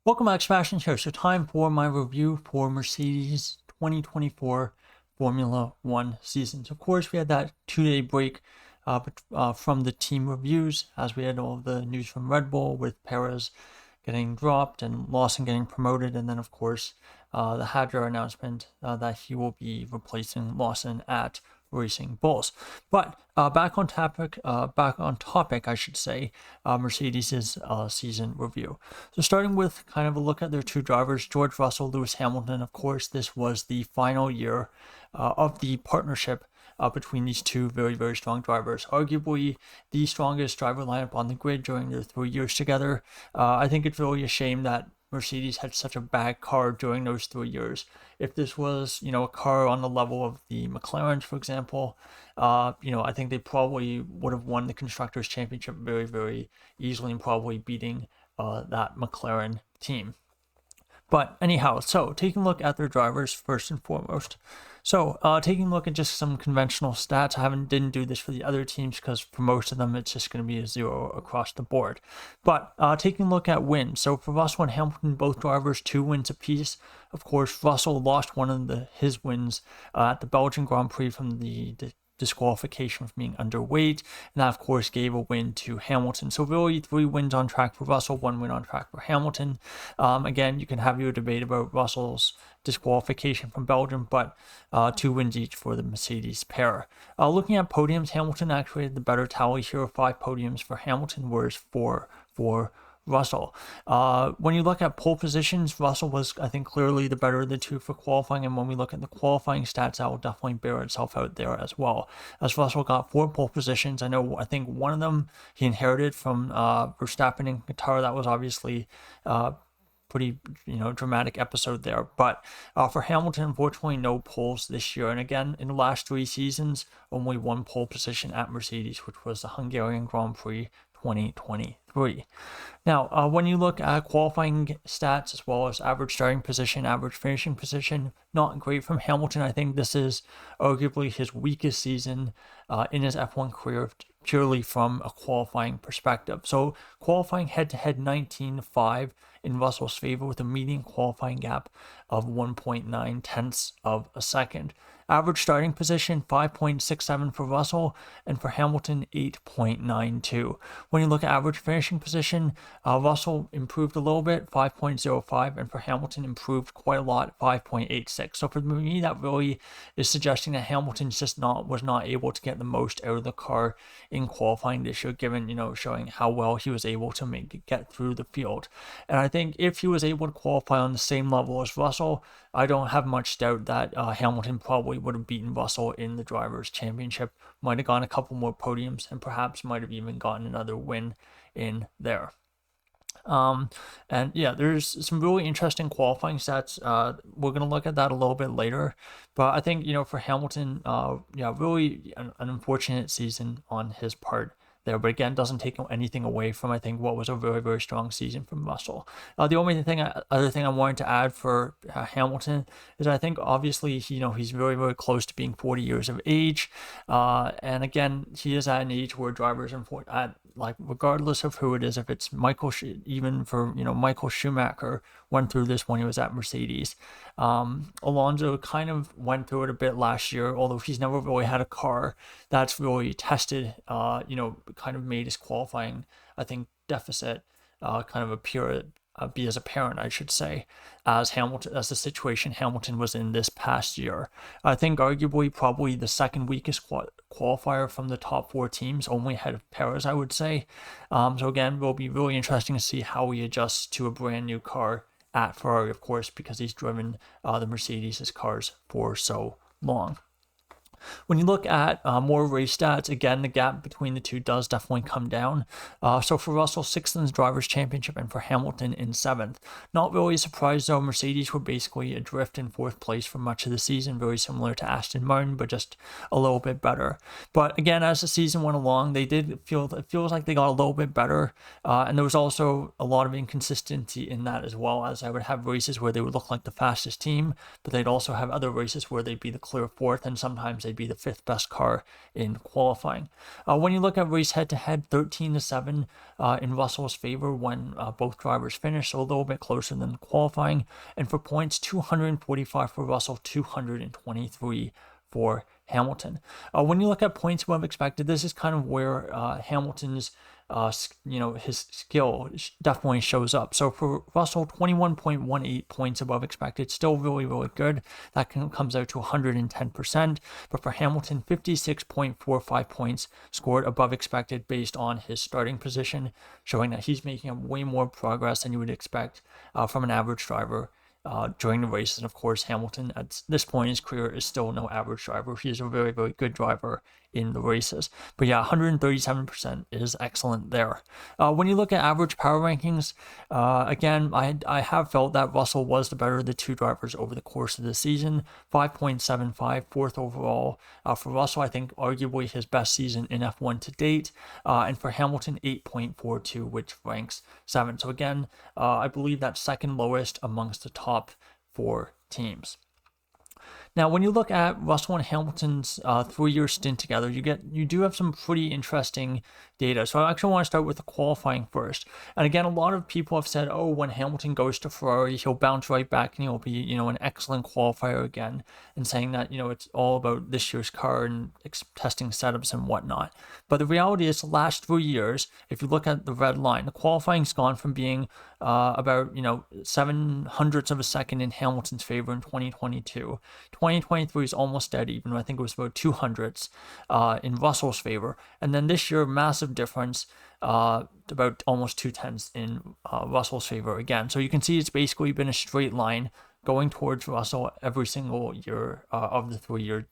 Welcome back, Sebastian here. So time for my review for Mercedes 2024 Formula One seasons. Of course, we had that 2-day break from the team reviews as we had all the news from Red Bull with Perez getting dropped and Lawson getting promoted. And then, of course, the Hadjar announcement that he will be replacing Lawson at Racing Bulls. But back on topic, I should say, Mercedes' season review. So starting with kind of a look at their two drivers, George Russell, Lewis Hamilton. Of course, this was the final year of the partnership between these two very, very strong drivers. Arguably the strongest driver lineup on the grid during their 3 years together. I think it's really a shame that Mercedes had such a bad car during those 3 years. If this was, a car on the level of the McLarens, for example, I think they probably would have won the Constructors' Championship very, very easily and probably beating that McLaren team. But anyhow, so taking a look at their drivers first and foremost. So taking a look at just some conventional stats. I didn't do this for the other teams because for most of them it's just going to be a 0 across the board. But taking a look at wins. So for Russell and Hamilton, both drivers 2 wins apiece. Of course, Russell lost one of his wins at the Belgian Grand Prix from the disqualification from being underweight, and that of course gave a win to Hamilton. So really 3 wins on track for Russell, 1 win on track for Hamilton. Again, you can have your debate about Russell's disqualification from Belgium, but 2 wins each for the Mercedes pair. Looking at podiums, Hamilton actually had the better tally here, 5 podiums for Hamilton, whereas 4 for Russell. When you look at pole positions, Russell was, I think, clearly the better of the two for qualifying, and when we look at the qualifying stats, that will definitely bear itself out there as well. As Russell got 4 pole positions, I think one of them he inherited from Verstappen in Qatar. That was obviously pretty dramatic episode there. But for Hamilton, unfortunately, no poles this year. And again, in the last 3 seasons, only 1 pole position at Mercedes, which was the Hungarian Grand Prix 2023. Now, when you look at qualifying stats as well as average starting position, average finishing position, not great from Hamilton. I think this is arguably his weakest season in his F1 career, purely from a qualifying perspective. So qualifying head-to-head 19.5 in Russell's favor with a median qualifying gap of 1.9 tenths of a second. Average starting position 5.67 for Russell, and for Hamilton 8.92. When you look at average finishing position, Russell improved a little bit, 5.05, and for Hamilton improved quite a lot, 5.86. So for me, that really is suggesting that Hamilton just was not able to get the most out of the car in qualifying this year, given showing how well he was able to get through the field. And I think if he was able to qualify on the same level as Russell, I don't have much doubt that Hamilton probably would have beaten Russell in the Drivers' Championship, might have gotten a couple more podiums, and perhaps might have even gotten another win in there. And yeah, there's some really interesting qualifying stats. We're going to look at that a little bit later, but I think, for Hamilton, really an unfortunate season on his part there, but again, doesn't take anything away from, I think, what was a very, very strong season from Russell. The only other thing I wanted to add for Hamilton is I think obviously he's very, very close to being 40 years of age, and again, he is at an age where drivers regardless of who it is, if it's even for Michael Schumacher went through this when he was at Mercedes. Alonso kind of went through it a bit last year, although he's never really had a car that's really tested, kind of made his qualifying, I think, deficit kind of be as apparent, I should say, as the situation Hamilton was in this past year. I think arguably probably the second weakest qualifier from the top 4 teams, only ahead of Perez, I would say. So again, it will be really interesting to see how he adjusts to a brand new car at Ferrari, of course, because he's driven the Mercedes' cars for so long. When you look at more race stats, again, the gap between the two does definitely come down. So for Russell, 6th in his Drivers' Championship, and for Hamilton in 7th. Not really a surprise, though. Mercedes were basically adrift in 4th place for much of the season, very similar to Aston Martin, but just a little bit better. But again, as the season went along, it feels like they got a little bit better, and there was also a lot of inconsistency in that as well, as I would have races where they would look like the fastest team, but they'd also have other races where they'd be the clear 4th, and sometimes they they'd be the 5th best car in qualifying. When you look at race head-to-head, 13-7 in Russell's favor when both drivers finished, so a little bit closer than qualifying. And for points, 245 for Russell, 223 for Hamilton. When you look at points above expected, this is kind of where Hamilton's his skill definitely shows up. So for Russell, 21.18 points above expected, still really, really good. That comes out to 110%. But for Hamilton, 56.45 points scored above expected based on his starting position, showing that he's making way more progress than you would expect from an average driver during the races. And of course, Hamilton at this point in his career is still no average driver. He is a very, very good driver in the races. But yeah, 137% is excellent there. When you look at average power rankings, again, I have felt that Russell was the better of the two drivers over the course of the season. 5.75, fourth overall. For Russell, I think arguably his best season in F1 to date. And for Hamilton, 8.42, which ranks 7. So again, I believe that's second lowest amongst the top 4 teams. Now, when you look at Russell and Hamilton's 3-year stint together, you do have some pretty interesting data. So I actually want to start with the qualifying first. And again, a lot of people have said, oh, when Hamilton goes to Ferrari, he'll bounce right back and he'll be, an excellent qualifier again, and saying that, it's all about this year's car and testing setups and whatnot. But the reality is the last 3 years, if you look at the red line, the qualifying's gone from being about 7/100ths of a second in Hamilton's favor in 2022. 2023 is almost dead even. I think it was about 2/100ths in Russell's favor. And then this year, massive difference, about almost 2/10ths in Russell's favor again. So you can see it's basically been a straight line going towards Russell every single year of the 3 years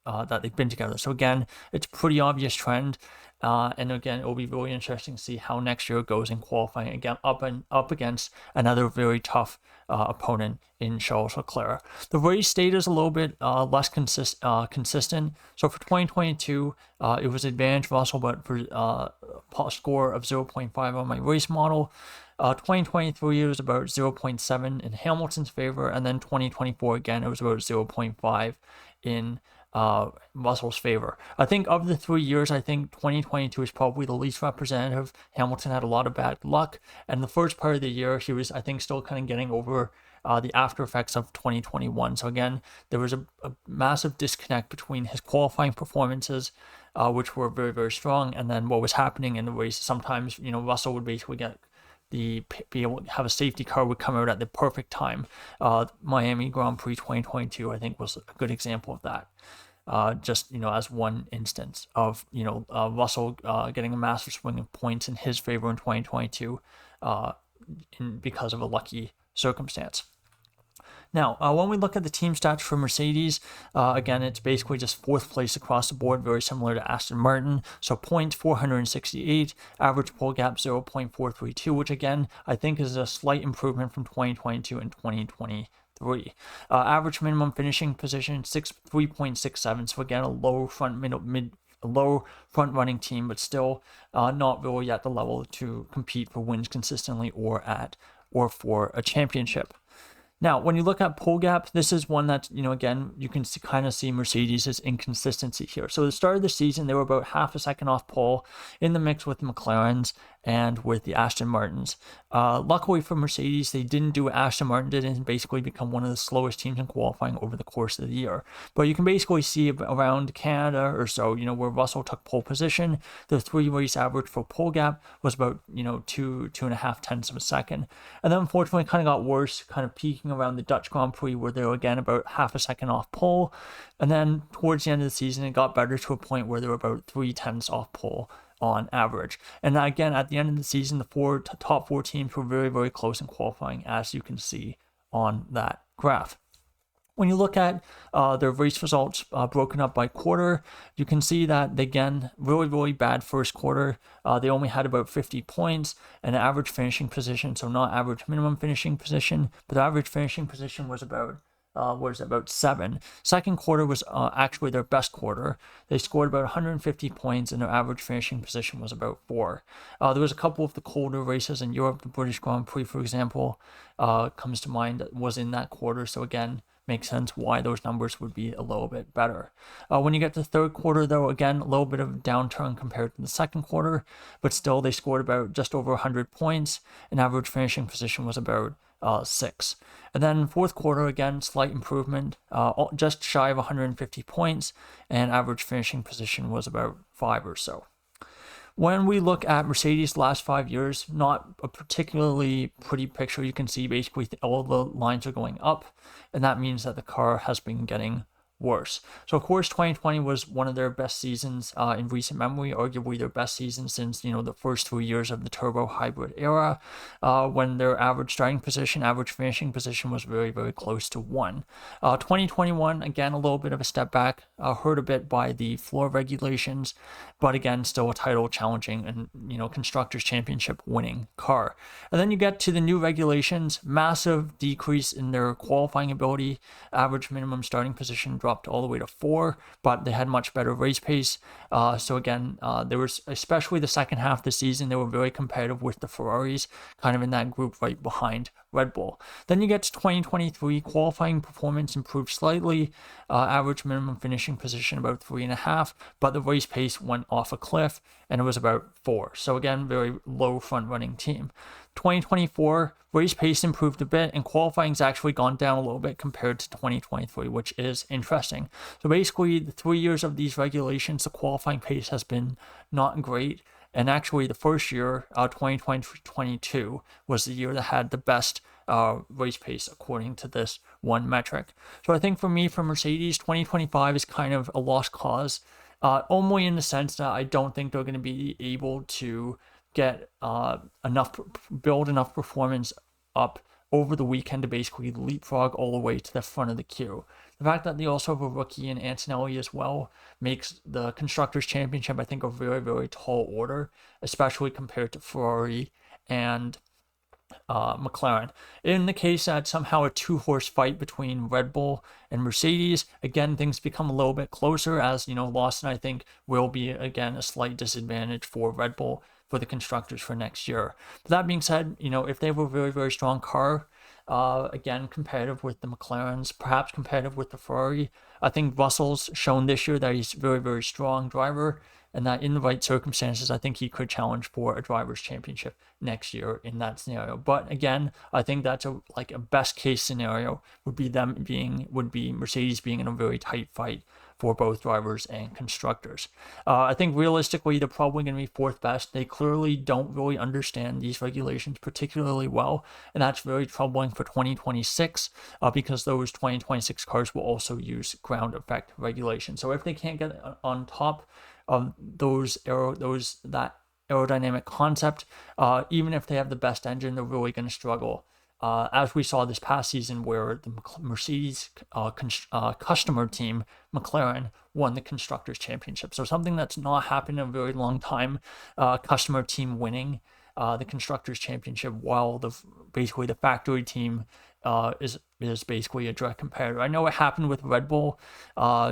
that they've been together. So again, it's a pretty obvious trend. And again, it'll be really interesting to see how next year goes in qualifying, again up against another very tough opponent in Charles Leclerc. The race data is a little bit less consistent. So for 2022, it was advantage Russell, but for a score of 0.5 on my race model. 2023 it was about 0.7 in Hamilton's favor, and then 2024 again it was about 0.5 in Russell's favor. I think of the 3 years, I think 2022 is probably the least representative. Hamilton had a lot of bad luck, and the first part of the year he was, I think, still kind of getting over the after effects of 2021. So again, there was a massive disconnect between his qualifying performances, which were very, very strong, and then what was happening in the race. Sometimes, Russell would basically be able to have a safety car would come out at the perfect time. Miami Grand Prix 2022, I think, was a good example of that. Just as one instance of Russell getting a massive swing of points in his favor in 2022 because of a lucky circumstance. Now, when we look at the team stats for Mercedes, again, it's basically just 4th place across the board, very similar to Aston Martin. So points 468, average pole gap 0.432, which again, I think is a slight improvement from 2022 and 2023. Average minimum finishing position 3.67. So again, a low front running team, but still not really at the level to compete for wins consistently or for a championship. Now, when you look at pole gap, this is one that, again, you can kind of see Mercedes' inconsistency here. So at the start of the season, they were about half a second off pole in the mix with the McLarens and with the Aston Martins. Luckily for Mercedes, they didn't do what Aston Martin did and basically become one of the slowest teams in qualifying over the course of the year. But you can basically see around Canada or so, where Russell took pole position, the 3-race average for pole gap was about, 2.5 of a second. And then unfortunately it kind of got worse, kind of peaking around the Dutch Grand Prix where they were again about half a second off pole. And then towards the end of the season, it got better to a point where they were about 0.3 off pole on average. And again, at the end of the season, the top 4 teams were very, very close in qualifying, as you can see on that graph. When you look at their race results broken up by quarter, you can see that, again, really, really bad first quarter. They only had about 50 points and an average finishing position, so not average minimum finishing position, but the average finishing position was about about 7. Second quarter was actually their best quarter. They scored about 150 points and their average finishing position was about 4. There was a couple of the colder races in Europe. The British Grand Prix, for example, comes to mind, that was in that quarter. So again, makes sense why those numbers would be a little bit better. When you get to the third quarter, though, again, a little bit of a downturn compared to the second quarter, but still they scored about just over 100 points, and average finishing position was about 6. And then fourth quarter, again, slight improvement, just shy of 150 points, and average finishing position was about 5 or so. When we look at Mercedes' last 5 years, not a particularly pretty picture. You can see basically all the lines are going up, and that means that the car has been getting worse. So of course 2020 was one of their best seasons in recent memory, arguably their best season since the first 3 years of the turbo hybrid era, when their average starting position, average finishing position was very, very close to 1. 2021, again, a little bit of a step back, hurt a bit by the floor regulations, but again, still a title challenging and constructors championship winning car. And then you get to the new regulations, massive decrease in their qualifying ability, average minimum starting position dropped all the way to 4, but they had much better race pace. So again, there was, especially the second half of the season, they were very competitive with the Ferraris, kind of in that group right behind Red Bull. Then you get to 2023, qualifying performance improved slightly, average minimum finishing position about 3.5, but the race pace went off a cliff and it was about 4. So again, very low front running team. 2024, race pace improved a bit, and qualifying's actually gone down a little bit compared to 2023, which is interesting. So basically, the 3 years of these regulations, the qualifying pace has been not great. And actually, the first year, 2022, was the year that had the best race pace according to this one metric. So I think for me, for Mercedes, 2025 is kind of a lost cause, only in the sense that I don't think they're going to be able to get build enough performance up over the weekend to basically leapfrog all the way to the front of the queue. The fact that they also have a rookie in Antonelli as well makes the Constructors' Championship, I think, a very, very tall order, especially compared to Ferrari and McLaren. In the case that somehow a 2-horse fight between Red Bull and Mercedes, again, things become a little bit closer, as Lawson, I think, will be again a slight disadvantage for Red Bull for the constructors for next year. But that being said, if they have a very, very strong car, again, competitive with the McLarens, perhaps competitive with the Ferrari, I think Russell's shown this year that he's a very, very strong driver, and that in the right circumstances, I think he could challenge for a driver's championship next year in that scenario. But again, I think that's a best case scenario would be Mercedes being in a very tight fight for both drivers and constructors. I think realistically, they're probably going to be 4th best. They clearly don't really understand these regulations particularly well, and that's very troubling for 2026 because those 2026 cars will also use ground effect regulations. So if they can't get on top of that aerodynamic concept, even if they have the best engine, they're really going to struggle. As we saw this past season, where the Mercedes customer team, McLaren, won the Constructors' Championship. So something that's not happened in a very long time, customer team winning the Constructors' Championship, while basically the factory team is basically a direct competitor. I know it happened with Red Bull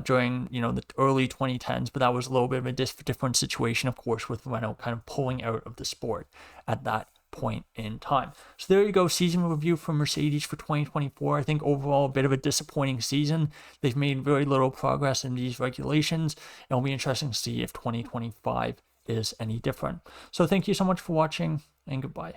during the early 2010s, but that was a little bit of a different situation, of course, with Renault kind of pulling out of the sport at that point in time. So there you go, season review for Mercedes for 2024. I think overall a bit of a disappointing season. They've made very little progress in these regulations, and it'll be interesting to see if 2025 is any different. So thank you so much for watching, and goodbye.